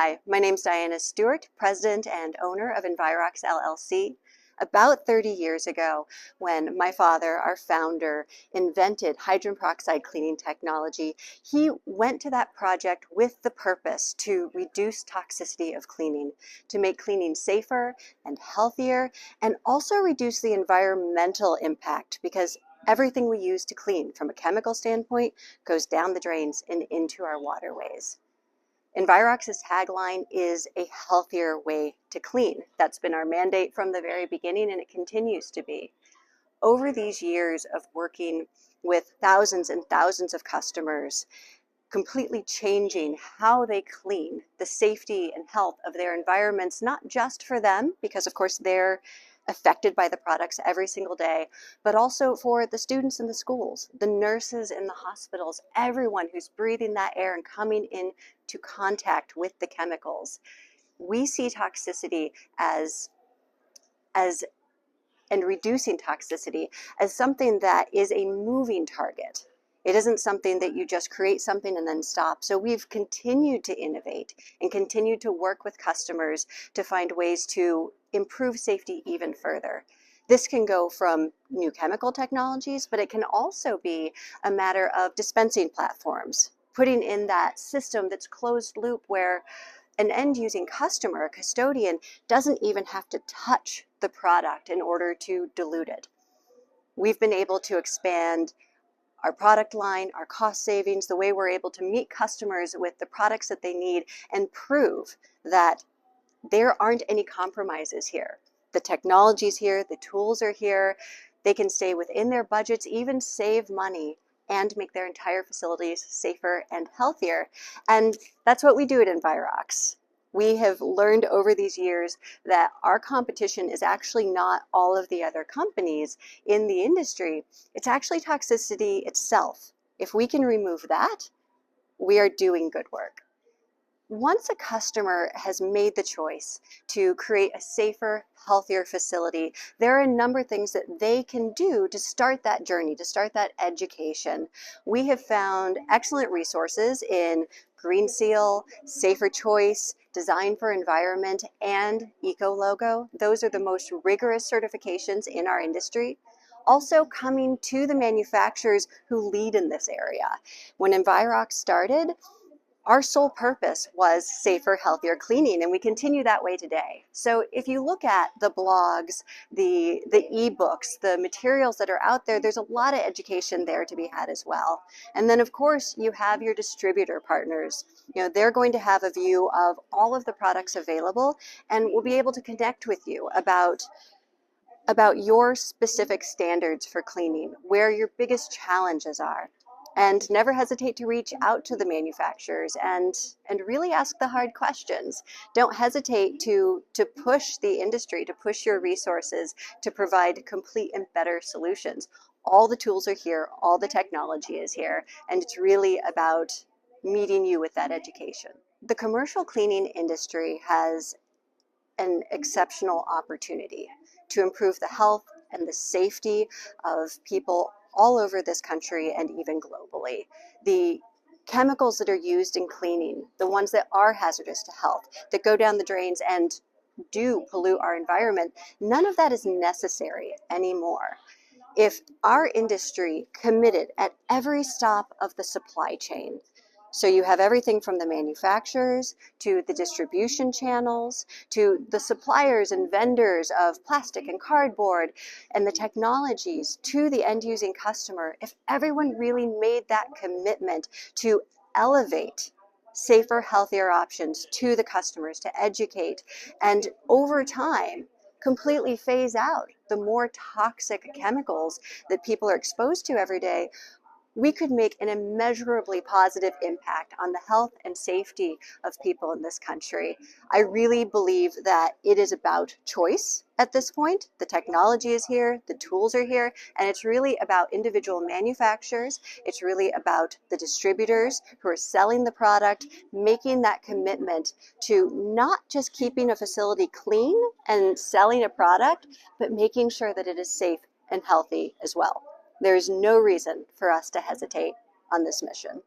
Hi, my name's Diana Stewart, president and owner of Envirox LLC. About 30 years ago, when my father, our founder, invented hydrogen peroxide cleaning technology, he went to that project with the purpose to reduce toxicity of cleaning, to make cleaning safer and healthier, and also reduce the environmental impact, because everything we use to clean from a chemical standpoint goes down the drains and into our waterways. Envirox's tagline is a healthier way to clean. That's been our mandate from the very beginning, and it continues to be. Over these years of working with thousands and thousands of customers, completely changing how they clean, the safety and health of their environments, not just for them, because of course they're affected by the products every single day, but also for the students in the schools, the nurses in the hospitals, everyone who's breathing that air and coming into contact with the chemicals. We see toxicity and reducing toxicity as something that is a moving target. It isn't something that you just create something and then stop. So we've continued to innovate and continued to work with customers to find ways to improve safety even further. This can go from new chemical technologies, but it can also be a matter of dispensing platforms, putting in that system that's closed loop where an end-using customer, a custodian, doesn't even have to touch the product in order to dilute it. We've been able to expand our product line, our cost savings, the way we're able to meet customers with the products that they need and prove that there aren't any compromises here. The technology's here, the tools are here, they can stay within their budgets, even save money, and make their entire facilities safer and healthier. And that's what we do at Envirox. We have learned over these years that our competition is actually not all of the other companies in the industry. It's actually toxicity itself. If we can remove that, we are doing good work. Once a customer has made the choice to create a safer, healthier facility, there are a number of things that they can do to start that journey, to start that education. We have found excellent resources in Green Seal, Safer Choice, Design for Environment, and ECOLOGO. Those are the most rigorous certifications in our industry. Also coming to the manufacturers who lead in this area. When Envirox started, our sole purpose was safer, healthier cleaning, and we continue that way today. So if you look at the blogs, the ebooks, the materials that are out there, there's a lot of education there to be had as well. And then of course you have your distributor partners. You know, they're going to have a view of all of the products available and will be able to connect with you about your specific standards for cleaning, where your biggest challenges are. And never hesitate to reach out to the manufacturers and really ask the hard questions. Don't hesitate to push the industry, to push your resources, to provide complete and better solutions. All the tools are here, all the technology is here, and it's really about meeting you with that education. The commercial cleaning industry has an exceptional opportunity to improve the health and the safety of people all over this country and even globally. The chemicals that are used in cleaning, the ones that are hazardous to health, that go down the drains and do pollute our environment, none of that is necessary anymore. If our industry committed at every stop of the supply chain, so you have everything from the manufacturers to the distribution channels to the suppliers and vendors of plastic and cardboard and the technologies to the end-using customer, if everyone really made that commitment to elevate safer, healthier options to the customers, to educate, and over time, completely phase out the more toxic chemicals that people are exposed to every day, we could make an immeasurably positive impact on the health and safety of people in this country. I really believe that it is about choice at this point. The technology is here, the tools are here, and it's really about individual manufacturers. It's really about the distributors who are selling the product, making that commitment to not just keeping a facility clean and selling a product, but making sure that it is safe and healthy as well. There is no reason for us to hesitate on this mission.